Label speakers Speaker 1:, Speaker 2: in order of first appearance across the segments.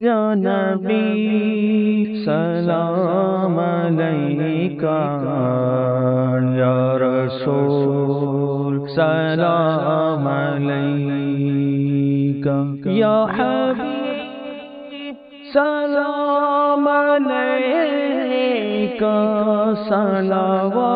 Speaker 1: یا نبی سلام علیکہ، یا رسول سلام علیکہ، یا حبیب سلام علیکہ، صلوات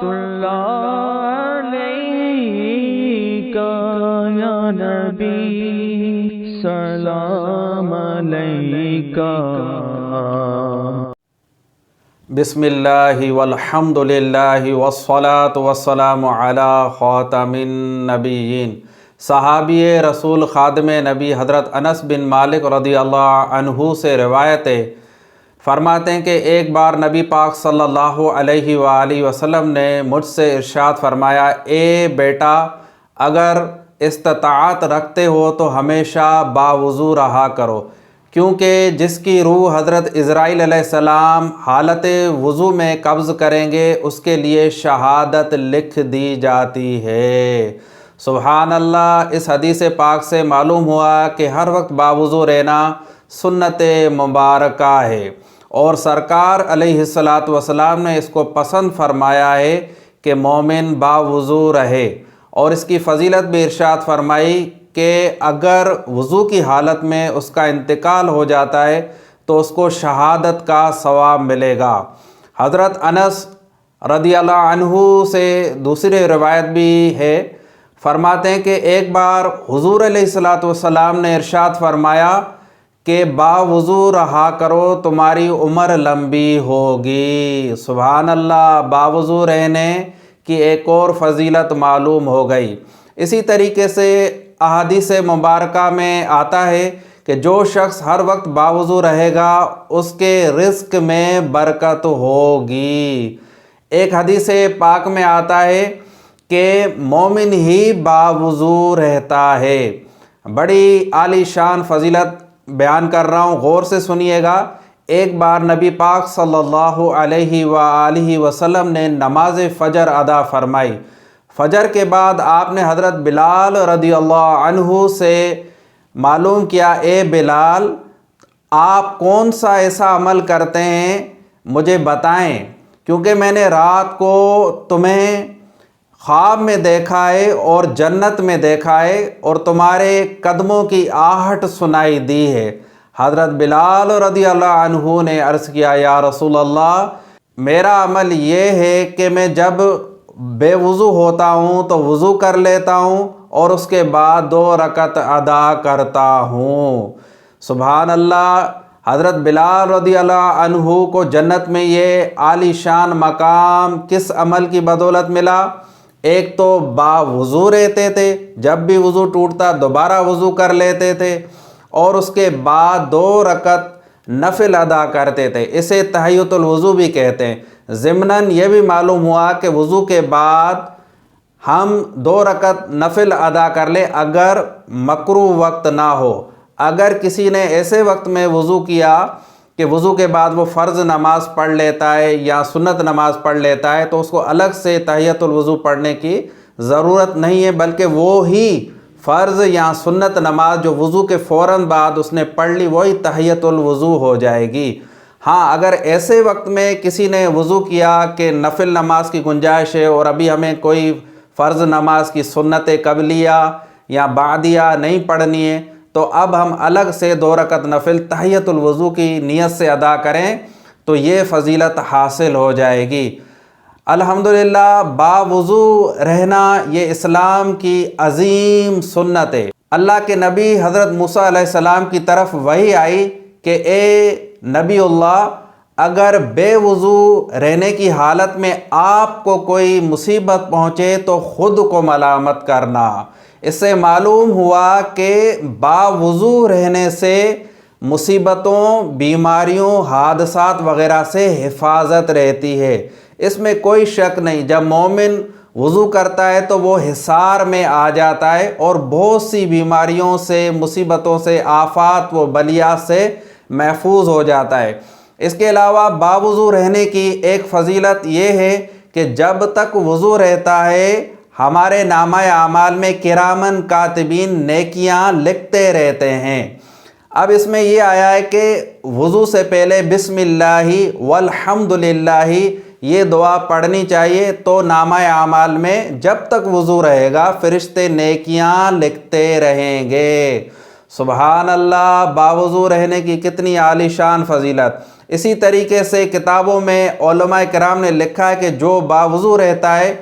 Speaker 1: اللہ علیکہ، یا نبی سلام علیکہ۔
Speaker 2: بسم اللہ والحمد للہ والصلاة والسلام علی خاتم النبیین۔ صحابی رسول خادم نبی حضرت انس بن مالک رضی اللہ عنہ سے روایت ہے، فرماتے ہیں کہ ایک بار نبی پاک صلی اللہ علیہ وآلہ وسلم نے مجھ سے ارشاد فرمایا، اے بیٹا، اگر استطاعت رکھتے ہو تو ہمیشہ باوضو رہا کرو، کیونکہ جس کی روح حضرت اسرائیل علیہ السلام حالت وضو میں قبض کریں گے اس کے لیے شہادت لکھ دی جاتی ہے۔ سبحان اللہ۔ اس حدیث پاک سے معلوم ہوا کہ ہر وقت باوضو رہنا سنت مبارکہ ہے، اور سرکار علیہ الصلاۃ نے اس کو پسند فرمایا ہے کہ مومن باوضو رہے، اور اس کی فضیلت بھی ارشاد فرمائی کہ اگر وضو کی حالت میں اس کا انتقال ہو جاتا ہے تو اس کو شہادت کا ثواب ملے گا۔ حضرت انس رضی اللہ عنہ سے دوسری روایت بھی ہے، فرماتے ہیں کہ ایک بار حضور علیہ السلام نے ارشاد فرمایا کہ باوضو رہا کرو، تمہاری عمر لمبی ہوگی۔ سبحان اللہ۔ باوضو رہنے کی ایک اور فضیلت معلوم ہو گئی۔ اسی طریقے سے احادیث مبارکہ میں آتا ہے کہ جو شخص ہر وقت باوضو رہے گا اس کے رزق میں برکت ہوگی۔ ایک حدیث پاک میں آتا ہے کہ مومن ہی باوضو رہتا ہے۔ بڑی عالی شان فضیلت بیان کر رہا ہوں، غور سے سنیے گا۔ ایک بار نبی پاک صلی اللہ علیہ وآلہ وسلم نے نماز فجر ادا فرمائی۔ فجر کے بعد آپ نے حضرت بلال رضی اللہ عنہ سے معلوم کیا، اے بلال، آپ کون سا ایسا عمل کرتے ہیں مجھے بتائیں، کیونکہ میں نے رات کو تمہیں خواب میں دیکھا ہے اور جنت میں دیکھا ہے اور تمہارے قدموں کی آہٹ سنائی دی ہے۔ حضرت بلال رضی اللہ عنہ نے عرض کیا، یا رسول اللہ، میرا عمل یہ ہے کہ میں جب بے وضو ہوتا ہوں تو وضو کر لیتا ہوں اور اس کے بعد 2 رکعت ادا کرتا ہوں۔ سبحان اللہ۔ حضرت بلال رضی اللہ عنہ کو جنت میں یہ عالی شان مقام کس عمل کی بدولت ملا؟ ایک تو باوضو رہتے تھے، جب بھی وضو ٹوٹتا دوبارہ وضو کر لیتے تھے، اور اس کے بعد 2 رکعت نفل ادا کرتے تھے، اسے تحیۃ الوضو بھی کہتے ہیں۔ ضمناً یہ بھی معلوم ہوا کہ وضو کے بعد ہم 2 رکعت نفل ادا کر لیں اگر مکروہ وقت نہ ہو۔ اگر کسی نے ایسے وقت میں وضو کیا کہ وضو کے بعد وہ فرض نماز پڑھ لیتا ہے یا سنت نماز پڑھ لیتا ہے تو اس کو الگ سے تحیۃ الوضو پڑھنے کی ضرورت نہیں ہے، بلکہ وہی فرض یا سنت نماز جو وضو کے فوراً بعد اس نے پڑھ لی وہی تحیۃ الوضو ہو جائے گی۔ ہاں، اگر ایسے وقت میں کسی نے وضو کیا کہ نفل نماز کی گنجائش ہے اور ابھی ہمیں کوئی فرض نماز کی سنت قبلیہ یا بعدیہ نہیں پڑھنی ہے تو اب ہم الگ سے 2 رکعت نفل تحیۃ الوضو کی نیت سے ادا کریں تو یہ فضیلت حاصل ہو جائے گی۔ الحمدللہ، باوضو رہنا یہ اسلام کی عظیم سنت ہے۔ اللہ کے نبی حضرت موسیٰ علیہ السلام کی طرف وحی آئی کہ اے نبی اللہ، اگر بے وضو رہنے کی حالت میں آپ کو کوئی مصیبت پہنچے تو خود کو ملامت کرنا۔ اس سے معلوم ہوا کہ باوضو رہنے سے مصیبتوں، بیماریوں، حادثات وغیرہ سے حفاظت رہتی ہے۔ اس میں کوئی شک نہیں، جب مومن وضو کرتا ہے تو وہ حصار میں آ جاتا ہے اور بہت سی بیماریوں سے، مصیبتوں سے، آفات و بلیات سے محفوظ ہو جاتا ہے۔ اس کے علاوہ باوضو رہنے کی ایک فضیلت یہ ہے کہ جب تک وضو رہتا ہے ہمارے نامہ اعمال میں کرامن کاتبین نیکیاں لکھتے رہتے ہیں۔ اب اس میں یہ آیا ہے کہ وضو سے پہلے بسم اللہ والحمدللہ یہ دعا پڑھنی چاہیے، تو نامہ اعمال میں جب تک وضو رہے گا فرشتے نیکیاں لکھتے رہیں گے۔ سبحان اللہ، باوضو رہنے کی کتنی عالی شان فضیلت۔ اسی طریقے سے کتابوں میں علماء کرام نے لکھا ہے کہ جو باوضو رہتا ہے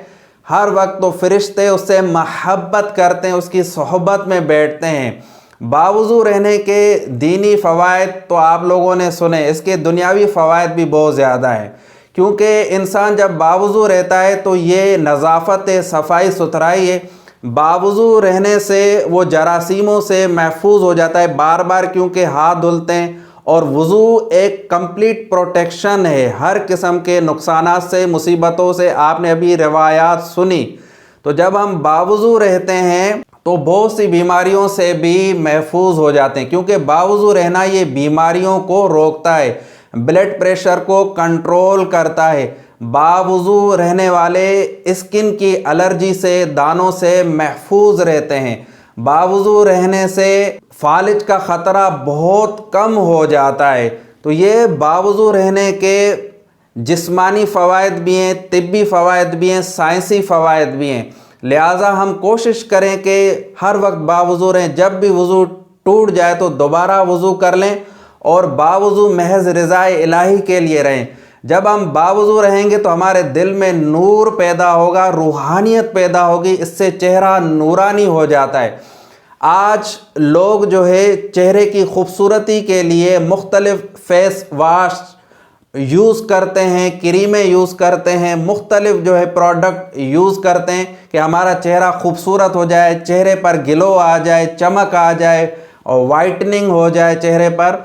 Speaker 2: ہر وقت تو فرشتے اس سے محبت کرتے ہیں، اس کی صحبت میں بیٹھتے ہیں۔ باوضو رہنے کے دینی فوائد تو آپ لوگوں نے سنے، اس کے دنیاوی فوائد بھی بہت زیادہ ہیں، کیونکہ انسان جب باوضو رہتا ہے تو یہ نظافت ہے، صفائی ستھرائی ہے۔ باوضو رہنے سے وہ جراثیموں سے محفوظ ہو جاتا ہے بار بار، کیونکہ ہاتھ دھلتے ہیں، اور وضو ایک کمپلیٹ پروٹیکشن ہے ہر قسم کے نقصانات سے، مصیبتوں سے۔ آپ نے ابھی روایات سنی، تو جب ہم باوضو رہتے ہیں تو بہت سی بیماریوں سے بھی محفوظ ہو جاتے ہیں، کیونکہ باوضو رہنا یہ بیماریوں کو روکتا ہے، بلڈ پریشر کو کنٹرول کرتا ہے۔ باوضو رہنے والے اسکن کی الرجی سے، دانوں سے محفوظ رہتے ہیں۔ باوضو رہنے سے فالج کا خطرہ بہت کم ہو جاتا ہے۔ تو یہ باوضو رہنے کے جسمانی فوائد بھی ہیں، طبی فوائد بھی ہیں، سائنسی فوائد بھی ہیں۔ لہٰذا ہم کوشش کریں کہ ہر وقت باوضو رہیں، جب بھی وضو ٹوٹ جائے تو دوبارہ وضو کر لیں، اور باوضو محض رضائے الہی کے لیے رہیں۔ جب ہم باوضو رہیں گے تو ہمارے دل میں نور پیدا ہوگا، روحانیت پیدا ہوگی، اس سے چہرہ نورانی ہو جاتا ہے۔ آج لوگ جو ہے چہرے کی خوبصورتی کے لیے مختلف فیس واش یوز کرتے ہیں، کریمیں یوز کرتے ہیں، مختلف جو ہے پروڈکٹ یوز کرتے ہیں کہ ہمارا چہرہ خوبصورت ہو جائے، چہرے پر گلو آ جائے، چمک آ جائے، اور وائٹننگ ہو جائے چہرے پر۔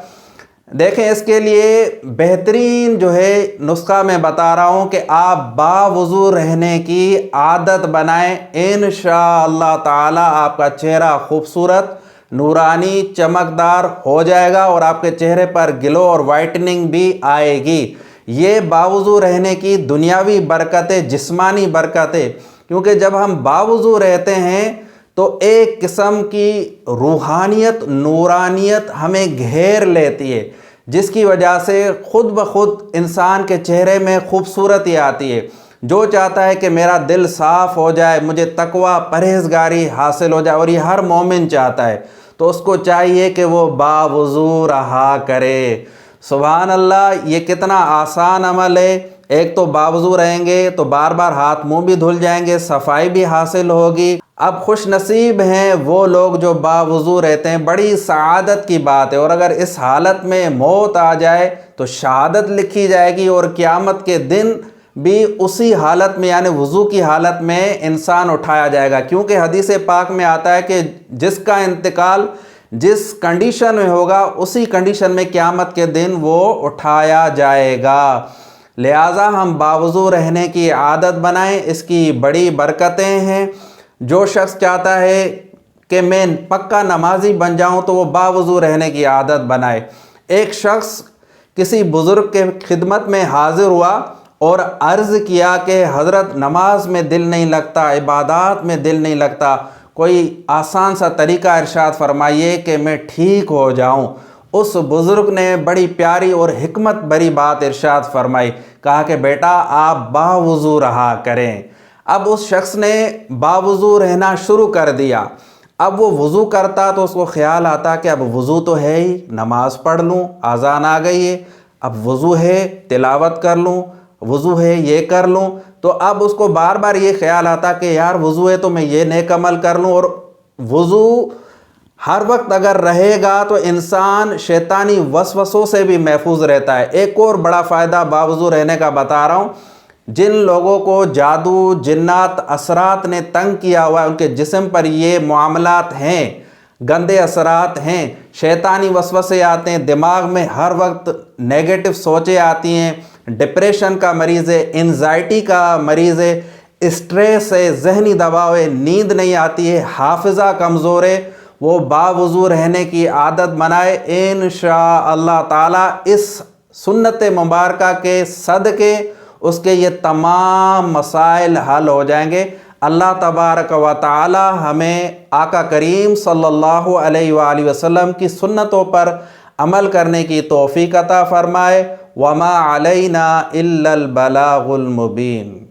Speaker 2: دیکھیں، اس کے لیے بہترین جو ہے نسخہ میں بتا رہا ہوں کہ آپ باوضو رہنے کی عادت بنائیں، انشاءاللہ تعالی آپ کا چہرہ خوبصورت، نورانی، چمکدار ہو جائے گا، اور آپ کے چہرے پر گلو اور وائٹننگ بھی آئے گی۔ یہ باوضو رہنے کی دنیاوی برکتیں، جسمانی برکتیں، کیونکہ جب ہم باوضو رہتے ہیں تو ایک قسم کی روحانیت، نورانیت ہمیں گھیر لیتی ہے، جس کی وجہ سے خود بخود انسان کے چہرے میں خوبصورتی آتی ہے۔ جو چاہتا ہے کہ میرا دل صاف ہو جائے، مجھے تقوی، پرہیزگاری حاصل ہو جائے، اور یہ ہر مومن چاہتا ہے، تو اس کو چاہیے کہ وہ باوضو رہا کرے۔ سبحان اللہ، یہ کتنا آسان عمل ہے۔ ایک تو باوضو رہیں گے تو بار بار ہاتھ منہ بھی دھل جائیں گے، صفائی بھی حاصل ہوگی۔ اب خوش نصیب ہیں وہ لوگ جو باوضو رہتے ہیں، بڑی سعادت کی بات ہے۔ اور اگر اس حالت میں موت آ جائے تو شہادت لکھی جائے گی، اور قیامت کے دن بھی اسی حالت میں، یعنی وضو کی حالت میں انسان اٹھایا جائے گا، کیونکہ حدیث پاک میں آتا ہے کہ جس کا انتقال جس کنڈیشن میں ہوگا اسی کنڈیشن میں قیامت کے دن وہ اٹھایا جائے گا۔ لہٰذا ہم باوضو رہنے کی عادت بنائیں، اس کی بڑی برکتیں ہیں۔ جو شخص چاہتا ہے کہ میں پکا نمازی بن جاؤں تو وہ باوضو رہنے کی عادت بنائے۔ ایک شخص کسی بزرگ کے خدمت میں حاضر ہوا اور عرض کیا کہ حضرت، نماز میں دل نہیں لگتا، عبادات میں دل نہیں لگتا، کوئی آسان سا طریقہ ارشاد فرمائیے کہ میں ٹھیک ہو جاؤں۔ اس بزرگ نے بڑی پیاری اور حکمت بری بات ارشاد فرمائی، کہا کہ بیٹا آپ باوضو رہا کریں۔ اب اس شخص نے باوضو رہنا شروع کر دیا۔ اب وہ وضو کرتا تو اس کو خیال آتا کہ اب وضو تو ہے ہی، نماز پڑھ لوں، اذان آ گئی ہے، اب وضو ہے تلاوت کر لوں، وضو ہے یہ کر لوں۔ تو اب اس کو بار بار یہ خیال آتا کہ یار وضو ہے تو میں یہ نیک عمل کر لوں۔ اور وضو ہر وقت اگر رہے گا تو انسان شیطانی وسوسوں سے بھی محفوظ رہتا ہے۔ ایک اور بڑا فائدہ باوضو رہنے کا بتا رہا ہوں، جن لوگوں کو جادو، جنات، اثرات نے تنگ کیا ہوا ہے، ان کے جسم پر یہ معاملات ہیں، گندے اثرات ہیں، شیطانی وسوسے آتے ہیں، دماغ میں ہر وقت نیگیٹو سوچیں آتی ہیں، ڈپریشن کا مریض ہے، انزائٹی کا مریض ہے، اسٹریس ہے، ذہنی دباؤ ہے، نیند نہیں آتی ہے، حافظہ کمزور ہے، وہ باوضو رہنے کی عادت بنائے۔ انشاءاللہ تعالی اس سنت مبارکہ کے صدقے اس کے یہ تمام مسائل حل ہو جائیں گے۔ اللہ تبارک و تعالی ہمیں آقا کریم صلی اللہ علیہ وآلہ وسلم کی سنتوں پر عمل کرنے کی توفیق عطا فرمائے۔ وما علینا الا البلاغ المبین۔